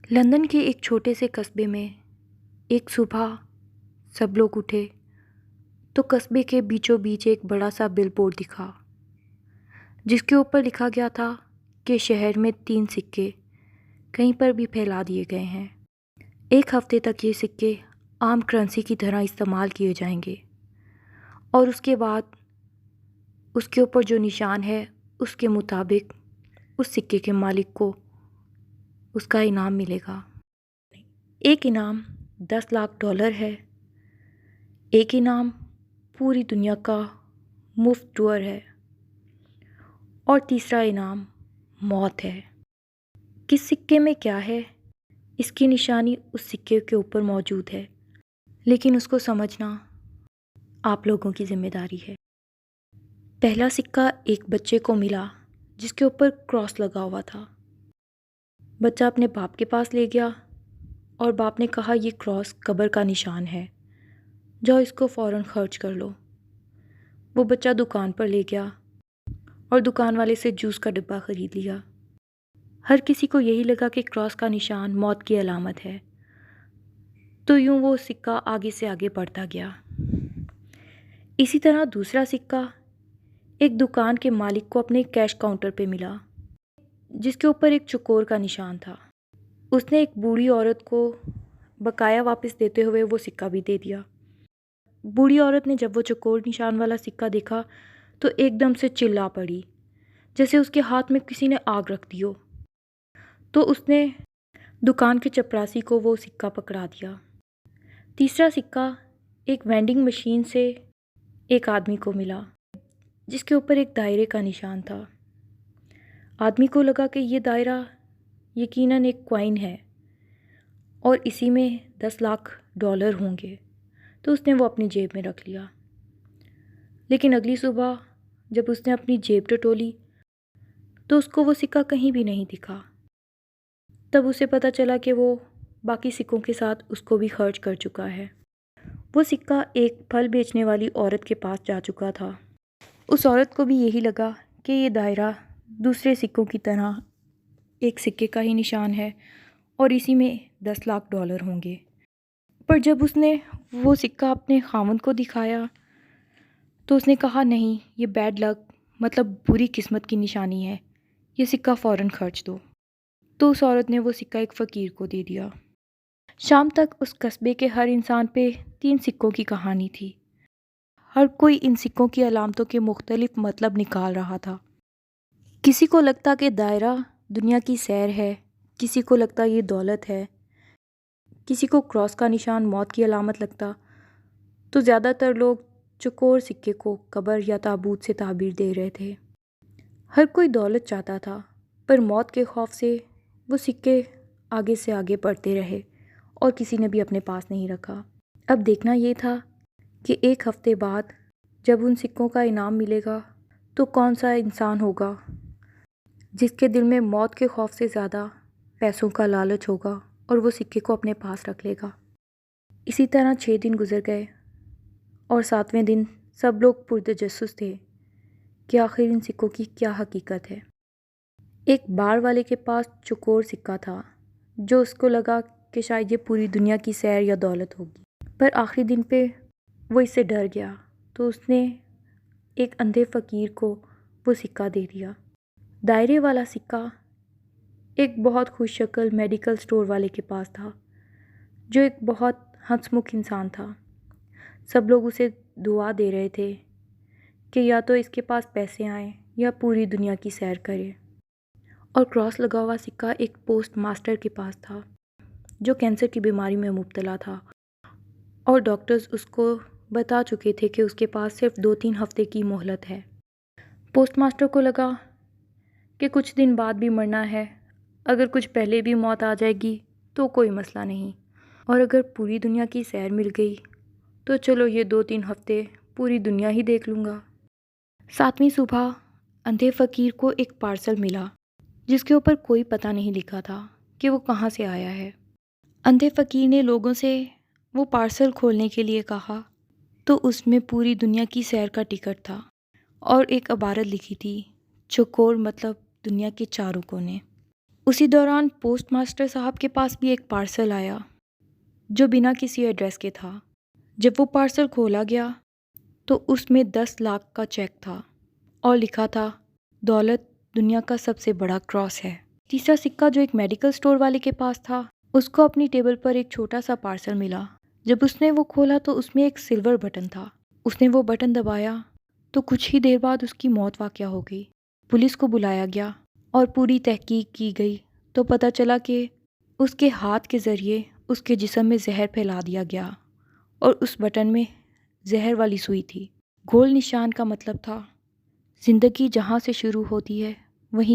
London کے ایک چھوٹے سے قصبے میں ایک صبح سب لوگ اٹھے تو قصبے کے بیچوں بیچ ایک بڑا سا بل بورڈ دکھا جس کے اوپر لکھا گیا تھا کہ شہر میں 3 سکے کہیں پر بھی پھیلا دیے گئے ہیں۔ 1 ہفتے تک یہ سکے عام کرنسی کی طرح استعمال کیے جائیں گے اور اس کے بعد اس کے اوپر جو نشان ہے اس کے مطابق اس سکے کے مالک کو اس کا انعام ملے گا۔ ایک انعام $10 لاکھ ہے، ایک انعام پوری دنیا کا مفت ٹور ہے اور تیسرا انعام موت ہے۔ کس سکے میں کیا ہے اس کی نشانی اس سکے کے اوپر موجود ہے، لیکن اس کو سمجھنا آپ لوگوں کی ذمہ داری ہے۔ پہلا سکہ ایک بچے کو ملا جس کے اوپر کراس لگا ہوا تھا۔ بچہ اپنے باپ کے پاس لے گیا اور باپ نے کہا یہ کراس قبر کا نشان ہے، جاؤ اس کو فوراً خرچ کر لو۔ وہ بچہ دکان پر لے گیا اور دکان والے سے جوس کا ڈبہ خرید لیا۔ ہر کسی کو یہی لگا کہ کراس کا نشان موت کی علامت ہے، تو یوں وہ سکہ آگے سے آگے بڑھتا گیا۔ اسی طرح دوسرا سکہ ایک دکان کے مالک کو اپنے کیش کاؤنٹر پہ ملا جس کے اوپر ایک چکور کا نشان تھا۔ اس نے ایک بوڑھی عورت کو بقایا واپس دیتے ہوئے وہ سکہ بھی دے دیا۔ بوڑھی عورت نے جب وہ چکور نشان والا سکہ دیکھا تو ایک دم سے چلا پڑی جیسے اس کے ہاتھ میں کسی نے آگ رکھ دی ہو، تو اس نے دکان کے چپراسی کو وہ سکہ پکڑا دیا۔ تیسرا سکہ ایک وینڈنگ مشین سے ایک آدمی کو ملا جس کے اوپر ایک دائرے کا نشان تھا۔ آدمی کو لگا کہ یہ دائرہ یقیناً ایک کوائن ہے اور اسی میں $10 لاکھ ہوں گے، تو اس نے وہ اپنی جیب میں رکھ لیا۔ لیکن اگلی صبح جب اس نے اپنی جیب ٹٹولی تو اس کو وہ سکہ کہیں بھی نہیں دکھا۔ تب اسے پتہ چلا کہ وہ باقی سکوں کے ساتھ اس کو بھی خرچ کر چکا ہے۔ وہ سکہ ایک پھل بیچنے والی عورت کے پاس جا چکا تھا۔ اس عورت کو بھی یہی لگا کہ یہ دائرہ دوسرے سکوں کی طرح ایک سکے کا ہی نشان ہے اور اسی میں $10 لاکھ ہوں گے۔ پر جب اس نے وہ سکہ اپنے خاوند کو دکھایا تو اس نے کہا نہیں، یہ بیڈ لک مطلب بری قسمت کی نشانی ہے، یہ سکہ فوراً خرچ دو۔ تو اس عورت نے وہ سکہ ایک فقیر کو دے دیا۔ شام تک اس قصبے کے ہر انسان پہ 3 سکوں کی کہانی تھی۔ ہر کوئی ان سکوں کی علامتوں کے مختلف مطلب نکال رہا تھا۔ کسی کو لگتا کہ دائرہ دنیا کی سیر ہے، کسی کو لگتا یہ دولت ہے، کسی کو کراس کا نشان موت کی علامت لگتا، تو زیادہ تر لوگ چکور سکے کو قبر یا تابوت سے تعبیر دے رہے تھے۔ ہر کوئی دولت چاہتا تھا، پر موت کے خوف سے وہ سکے آگے سے آگے بڑھتے رہے اور کسی نے بھی اپنے پاس نہیں رکھا۔ اب دیکھنا یہ تھا کہ 1 ہفتے بعد جب ان سکوں کا انعام ملے گا تو کون سا انسان ہوگا جس کے دل میں موت کے خوف سے زیادہ پیسوں کا لالچ ہوگا اور وہ سکے کو اپنے پاس رکھ لے گا۔ اسی طرح 6 دن گزر گئے اور 7ویں دن سب لوگ پرتجسس تھے کہ آخر ان سکوں کی کیا حقیقت ہے۔ ایک بار والے کے پاس چکور سکہ تھا جو اس کو لگا کہ شاید یہ پوری دنیا کی سیر یا دولت ہوگی، پر آخری دن پہ وہ اس سے ڈر گیا تو اس نے ایک اندھے فقیر کو وہ سکہ دے دیا۔ دائرے والا سکہ ایک بہت خوش شکل میڈیکل سٹور والے کے پاس تھا جو ایک بہت ہنس مکھ انسان تھا۔ سب لوگ اسے دعا دے رہے تھے کہ یا تو اس کے پاس پیسے آئیں یا پوری دنیا کی سیر کرے۔ اور کراس لگا ہوا سکہ ایک پوسٹ ماسٹر کے پاس تھا جو کینسر کی بیماری میں مبتلا تھا اور ڈاکٹرز اس کو بتا چکے تھے کہ اس کے پاس صرف 2-3 ہفتے کی مہلت ہے۔ پوسٹ ماسٹر کو لگا کہ کچھ دن بعد بھی مرنا ہے، اگر کچھ پہلے بھی موت آ جائے گی تو کوئی مسئلہ نہیں، اور اگر پوری دنیا کی سیر مل گئی تو چلو یہ 2-3 ہفتے پوری دنیا ہی دیکھ لوں گا۔ 7ویں صبح اندھے فقیر کو ایک پارسل ملا جس کے اوپر کوئی پتہ نہیں لکھا تھا کہ وہ کہاں سے آیا ہے۔ اندھے فقیر نے لوگوں سے وہ پارسل کھولنے کے لیے کہا تو اس میں پوری دنیا کی سیر کا ٹکٹ تھا اور ایک عبارت لکھی تھی، چکور مطلب دنیا کے چاروں کونے۔ اسی دوران پوسٹ ماسٹر صاحب کے پاس بھی ایک پارسل آیا جو بنا کسی ایڈریس کے تھا۔ جب وہ پارسل کھولا گیا تو اس میں 10 لاکھ کا چیک تھا اور لکھا تھا، دولت دنیا کا سب سے بڑا کراس ہے۔ تیسرا سکہ جو ایک میڈیکل سٹور والے کے پاس تھا، اس کو اپنی ٹیبل پر ایک چھوٹا سا پارسل ملا۔ جب اس نے وہ کھولا تو اس میں ایک سلور بٹن تھا۔ اس نے وہ بٹن دبایا تو کچھ ہی دیر بعد اس کی موت واقع ہو گئی۔ پولیس کو بلایا گیا اور پوری تحقیق کی گئی تو پتہ چلا کہ اس کے ہاتھ کے ذریعے اس کے جسم میں زہر پھیلا دیا گیا اور اس بٹن میں زہر والی سوئی تھی۔ گول نشان کا مطلب تھا، زندگی جہاں سے شروع ہوتی ہے وہیں